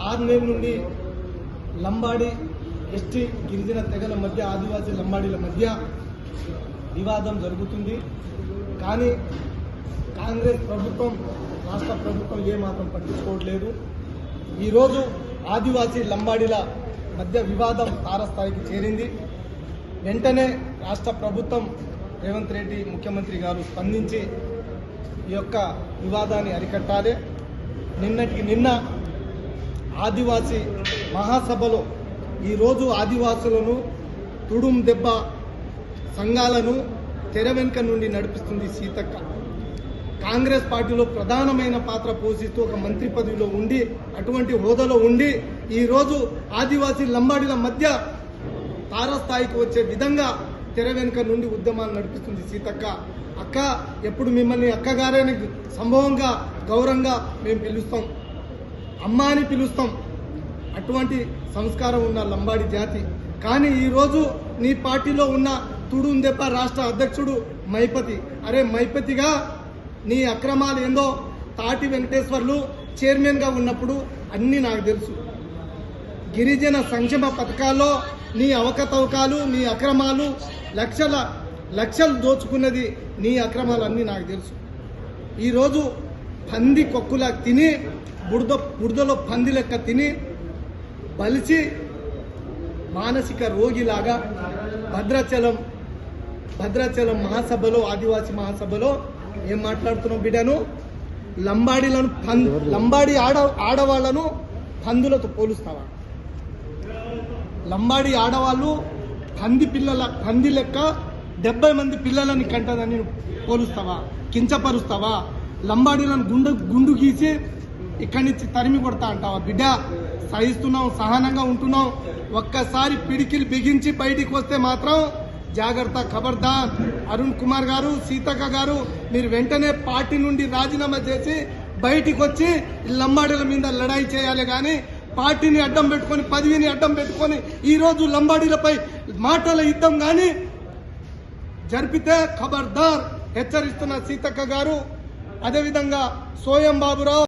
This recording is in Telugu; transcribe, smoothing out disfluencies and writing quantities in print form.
6 నెలల నుండి లంబాడి ఎస్టీ గిరిజన తెగల మధ్య ఆదివాసీ లంబాడీల మధ్య వివాదం జరుగుతుంది. కానీ కాంగ్రెస్ ప్రభుత్వం రాష్ట్ర ప్రభుత్వం ఏమాత్రం పట్టించుకోవట్లేదు. ఈరోజు ఆదివాసీ లంబాడీల మధ్య వివాదం తారస్థాయికి చేరింది. వెంటనే రాష్ట్ర ప్రభుత్వం రేవంత్ రెడ్డి ముఖ్యమంత్రి గారు స్పందించి ఈ యొక్క వివాదాన్ని అరికట్టాలి. నిన్నటికి నిన్న ఆదివాసీ మహాసభలో ఈరోజు ఆదివాసులను తుడుం దెబ్బ సంఘాలను తెర వెనుక నుండి నడిపిస్తుంది సీతక్క. కాంగ్రెస్ పార్టీలో ప్రధానమైన పాత్ర పోషిస్తూ ఒక మంత్రి పదవిలో ఉండి అటువంటి హోదాలో ఉండి ఈరోజు ఆదివాసీ లంబాడీల మధ్య తారస్థాయికి వచ్చే విధంగా తెర వెనుక నుండి ఉద్యమాలు నడిపిస్తుంది సీతక్క. అక్క, ఎప్పుడు మిమ్మల్ని అక్కగారని సంభవంగా గౌరవంగా మేము పిలుస్తాం, అమ్మ అని పిలుస్తాం. అటువంటి సంస్కారం ఉన్న లంబాడి జాతి. కానీ ఈరోజు నీ పార్టీలో ఉన్న తుడుందెప్ప రాష్ట్ర అధ్యక్షుడు మైపతి, అరే మైపతిగా నీ అక్రమాలు ఏందో తాటి వెంకటేశ్వర్లు చైర్మన్గా ఉన్నప్పుడు అన్నీ నాకు తెలుసు. గిరిజన సంక్షేమ పథకాల్లో నీ అవకతవకాలు, నీ అక్రమాలు, లక్షలు దోచుకున్నది నీ అక్రమాలు అన్నీ నాకు తెలుసు. ఈరోజు పంది కొక్కులా తిని బురదలో పంది లెక్క తిని బలిచి మానసిక రోగిలాగా భద్రాచలం మహాసభలో ఆదివాసీ మహాసభలో ఏం మాట్లాడుతున్నావు బిడ్డను? లంబాడి ఆడవాళ్లను పందులతో పోలుస్తావా? లంబాడి ఆడవాళ్ళు పంది లెక్క 70 మంది పిల్లలని కంటదని పోలుస్తావా? కించపరుస్తావా? లంబాడీలను గుండు గీసి ఇక్కడి నుంచి తరిమి కొడతా అంటావా? బిడ్డ, సహిస్తున్నాం, సహనంగా ఉంటున్నాం. ఒక్కసారి పిడికిలు బిగించి బయటికి వస్తే మాత్రం జాగ్రత్త, ఖబర్దార్. అరుణ్ కుమార్ గారు, సీతక్క గారు, మీరు వెంటనే పార్టీ నుండి రాజీనామా చేసి బయటికి వచ్చి లంబాడీల మీద లడాయి చేయాలి. కానీ పార్టీని అడ్డం పెట్టుకొని, పదవిని అడ్డం పెట్టుకొని ఈరోజు లంబాడీలపై మాటల యుద్ధం కానీ జరిపితే ఖబర్దార్ హెచ్చరిస్తున్న సీతక్క గారు. అదేవిధంగా సోయం బాబురావు.